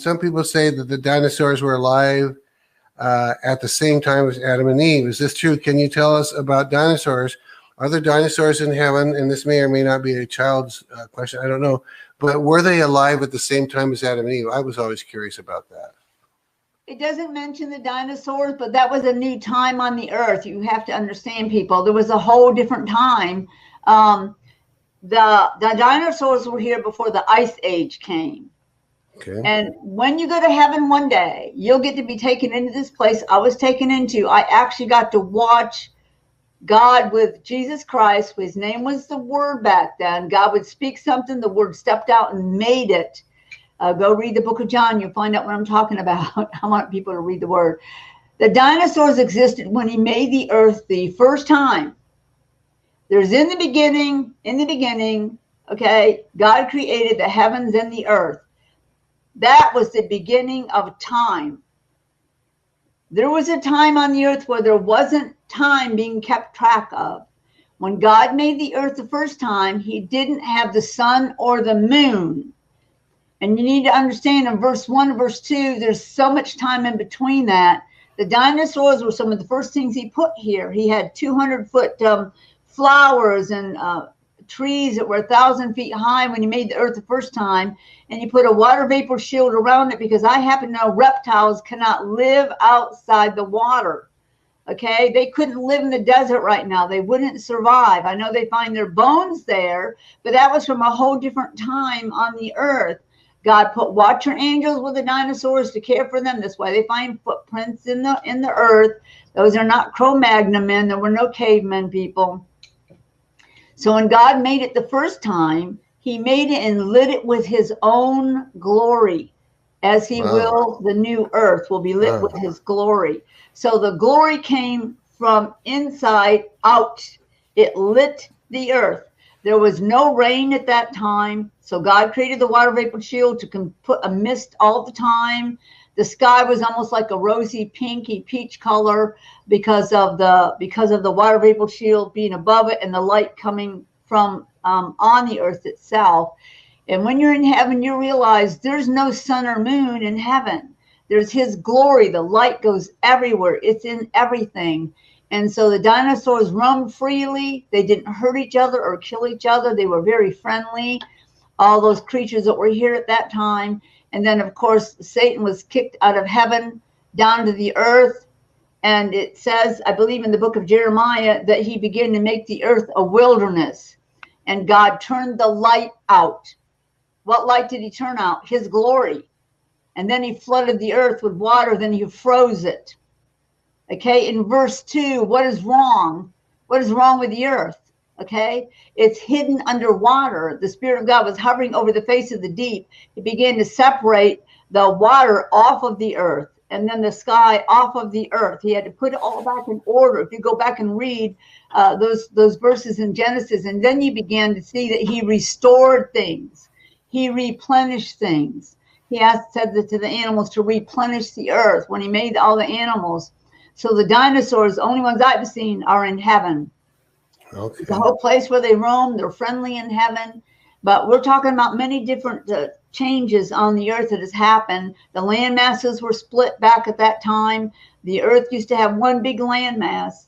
some people say that the dinosaurs were alive at the same time as Adam and Eve. Is this true? Can you tell us about dinosaurs? Are there dinosaurs in heaven? And this may or may not be a child's question. I don't know. But were they alive at the same time as Adam and Eve? I was always curious about that. It doesn't mention the dinosaurs, but that was a new time on the earth. You have to understand, people. There was a whole different time. The dinosaurs were here before the Ice Age came. Okay. And when you go to heaven one day, you'll get to be taken into this place I was taken into. I actually got to watch God with Jesus Christ. His name was the Word back then. God would speak something, the Word stepped out and made it. Go read the book of John. You'll find out what I'm talking about. I want people to read the Word. The dinosaurs existed when he made the earth the first time. There's in the beginning, okay, God created the heavens and the earth. That was the beginning of time. There was a time on the earth where there wasn't time being kept track of. When God made the earth the first time, he didn't have the sun or the moon. And you need to understand in verse 1 and verse 2, there's so much time in between that. The dinosaurs were some of the first things he put here. He had 200-foot flowers and trees that were 1,000 feet high when he made the earth the first time. And he put a water vapor shield around it because I happen to know reptiles cannot live outside the water. Okay, they couldn't live in the desert right now. They wouldn't survive. I know they find their bones there, but that was from a whole different time on the earth. God put watcher angels with the dinosaurs to care for them. That's why they find footprints in the earth. Those are not Cro-Magnon men. There were no cavemen, people. So when God made it the first time, he made it and lit it with his own glory. As he will, the new earth will be lit with his glory. So the glory came from inside out. It lit the earth. There was no rain at that time. So God created the water vapor shield to put a mist all the time. The sky was almost like a rosy, pinky, peach color because of the water vapor shield being above it and the light coming from on the earth itself. And when you're in heaven, you realize there's no sun or moon in heaven. There's his glory. The light goes everywhere. It's in everything. And so the dinosaurs roamed freely. They didn't hurt each other or kill each other. They were very friendly. All those creatures that were here at that time. And then, of course, Satan was kicked out of heaven down to the earth. And it says, I believe in the book of Jeremiah, that he began to make the earth a wilderness. And God turned the light out. What light did he turn out? His glory. And then he flooded the earth with water. Then he froze it. Okay, in verse 2, what is wrong? What is wrong with the earth? Okay, it's hidden underwater. The Spirit of God was hovering over the face of the deep. He began to separate the water off of the earth and then the sky off of the earth. He had to put it all back in order. If you go back and read those verses in Genesis, and then you began to see that he restored things. He replenished things. He said that to the animals to replenish the earth when he made all the animals. So the dinosaurs, the only ones I've seen, are in heaven. Okay. The whole place where they roam, they're friendly in heaven. But we're talking about many different changes on the earth that has happened. The land masses were split back at that time. The earth used to have one big land mass.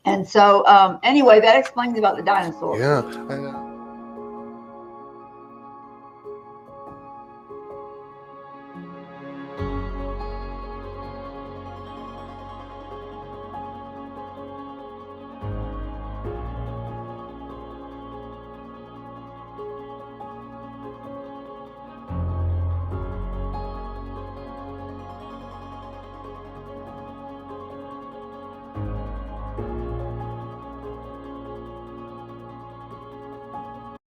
And so anyway, that explains about the dinosaurs. Yeah.